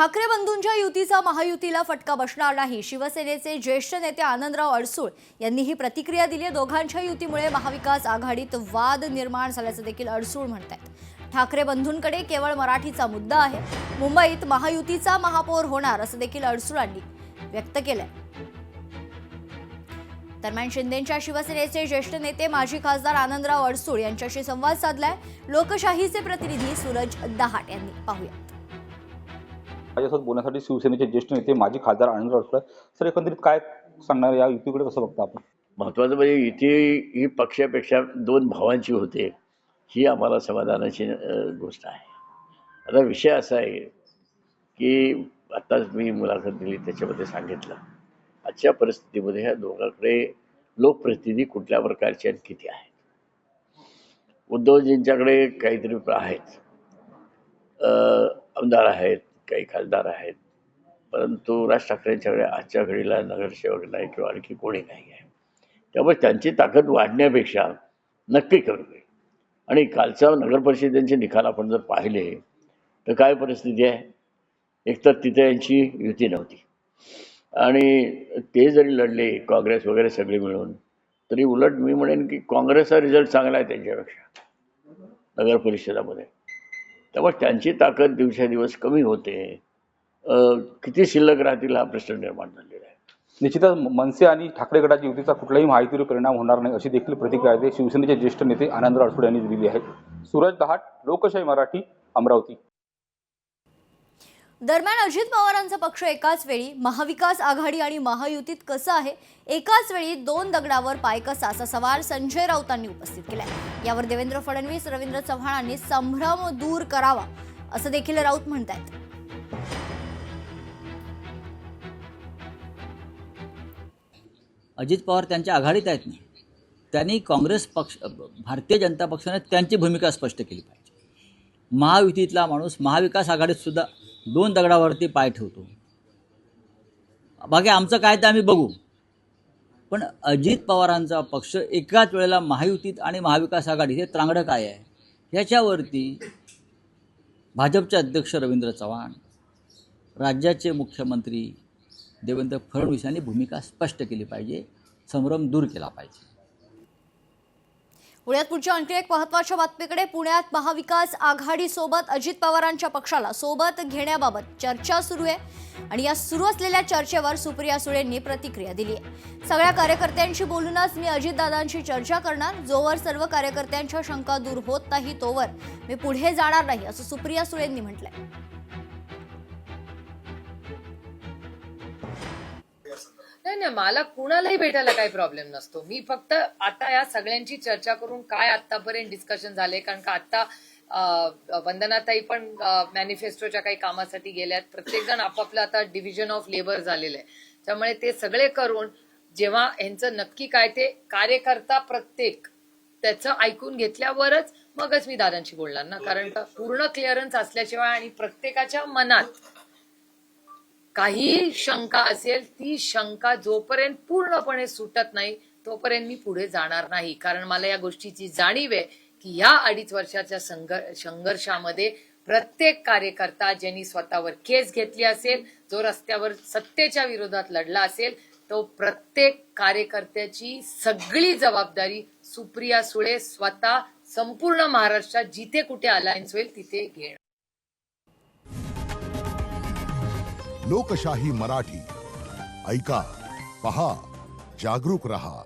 ठाकरे बंधूंच्या युतीचा महायुतीला फटका बसणार नाही, शिवसेनेचे ज्येष्ठ नेते आनंदराव अडसूळ यांनी ही प्रतिक्रिया दिली आहे। दोघांच्या युतीमुळे महाविकास आघाडीत वाद निर्माण झाल्याचं देखील अडसूळ म्हणतात। ठाकरे बंधूंकडे केवळ मराठीचा मुद्दा आहे, मुंबईत महायुतीचा महापौर होणार असं देखील अडसूळांनी व्यक्त केलंय। दरम्यान शिंदेच्या शिवसेनेचे ज्येष्ठ नेते माजी खासदार आनंदराव अडसूळ यांच्याशी संवाद साधलाय लोकशाहीचे प्रतिनिधी सूरज दहाट यांनी। पाहूया। माझ्यासोबत बोलण्यासाठी शिवसेनेचे ज्येष्ठ नेते माजी खासदार आनंदराव अडसूळ सर, एकंदरीत काय सांगणार या युतीकडे कसं बघता आपण? महत्त्वाचं म्हणजे युती ही पक्षापेक्षा दोन भावांची होते, ही आम्हाला समाधानाची गोष्ट आहे। आता विषय असा आहे की आत्ताच मी मुलाखत दिली त्याच्यामध्ये सांगितलं, आजच्या परिस्थितीमध्ये ह्या दोघांकडे लोकप्रतिनिधी कुठल्या प्रकारचे आणि किती आहेत। उद्धवजींच्याकडे काहीतरी आहेत, आमदार आहेत, काही खासदार आहेत, परंतु राज ठाकरेंच्याकडे आजच्या घडीला नगरसेवक नाही किंवा आणखी कोणी नाही आहे। त्यामुळे त्यांची ताकद वाढण्यापेक्षा नक्की कमी होईल। आणि कालचा नगरपरिषदेचे निकाल आपण जर पाहिले तर काय परिस्थिती आहे, एकतर तिथे यांची युती नव्हती आणि ते जरी लढले काँग्रेस वगैरे सगळे मिळून, तरी उलट मी म्हणेन की काँग्रेसचा रिझल्ट चांगला आहे त्यांच्यापेक्षा नगरपरिषदामध्ये। त्यामुळे त्यांची ताकद दिवसेंदिवस कमी होते, किती शिल्लक राहतील हा प्रश्न निर्माण झालेला आहे। निश्चितच मनसे आणि ठाकरे गटाच्या युतीचा कुठलाही महायुतीवर परिणाम होणार नाही अशी देखील प्रतिक्रिया आहे शिवसेनेचे ज्येष्ठ नेते आनंदराव अडसूळ यांनी दिली आहे। सूरज दहाट, लोकशाही मराठी, अमरावती। दरम्यान अजित पवारांचा पक्ष एकाच वेळी महाविकास आघाडी आणि महायुतीत कसं आहे, एकाच वेळी दोन दगडावर पाय कसा, असा सवाल संजय राऊतांनी उपस्थित केलाय। यावर देवेंद्र फडणवीस, रवींद्र चव्हाणांनी संभ्रम दूर करावा असं देखील राऊत म्हणतात। अजित पवार त्यांच्या आघाडीत आहेत ना, त्यांनी काँग्रेस पक्ष, भारतीय जनता पक्षाने त्यांची भूमिका स्पष्ट केली पाहिजे। महायुतीतला माणूस महाविकास आघाडीत सुद्धा दोन दगडावरती पाय ठेवतो, बाकी आमचं काय ते आम्ही बघू, पण अजित पवारांचा पक्ष एकाच वेळेला महायुतीत आणि महाविकास आघाडीत हे त्रांगडं काय आहे, ह्याच्यावरती भाजपचे अध्यक्ष रवींद्र चव्हाण, राज्याचे मुख्यमंत्री देवेंद्र फडणवीस यांनी भूमिका स्पष्ट केली पाहिजे, संभ्रम दूर केला पाहिजे। पुण्यात पुढच्या आणखी एक महत्त्वाच्या बातमीकडे। पुण्यात महाविकास आघाडीसोबत अजित पवारांच्या पक्षाला सोबत घेण्याबाबत चर्चा सुरू आहे आणि या सुरू असलेल्या चर्चेवर सुप्रिया सुळेंनी प्रतिक्रिया दिली आहे। सगळ्या कार्यकर्त्यांशी बोलूनच मी अजितदादांशी चर्चा करणार, जोवर सर्व कार्यकर्त्यांच्या शंका दूर होत नाही तोवर मी पुढे जाणार नाही असं सुप्रिया सुळेंनी म्हटलंय। नाही, मला कुणालाही भेटायला काही प्रॉब्लेम नसतो। मी फक्त आता या सगळ्यांची चर्चा करून काय आतापर्यंत डिस्कशन झाले, कारण का आता वंदनाताई पण मॅनिफेस्टोच्या काही कामासाठी गेल्यात, प्रत्येक जण आपापलं आता डिव्हिजन ऑफ लेबर झालेलं आहे। त्यामुळे ते सगळे करून जेव्हा यांचं नक्की काय ते कार्यकर्ता प्रत्येक त्याचं ऐकून घेतल्यावरच मगच मी दादांशी बोलणार ना, कारण का पूर्ण क्लिअरन्स असल्याशिवाय आणि प्रत्येकाच्या मनात काही शंका असेल, ती शंका जोपर्यंत पूर्णपणे सुटत नाही तोपर्यंत मी पुढे जाणार नाही। कारण मला या गोष्टीची जाणीव आहे की या 2.5 वर्षाच्या संघर्षामध्ये प्रत्येक कार्यकर्ता ज्यांनी स्वतःवर केस घेतली असेल, जो रस्त्यावर सत्तेच्या विरोधात लढला असेल, तो प्रत्येक कार्यकर्त्याची सगळी जबाबदारी सुप्रिया सुळे स्वतः संपूर्ण महाराष्ट्रात जिथे कुठे अलायन्स होईल तिथे घेणार। लोकशाही मराठी, ऐका, पहा, जागरूक रहा।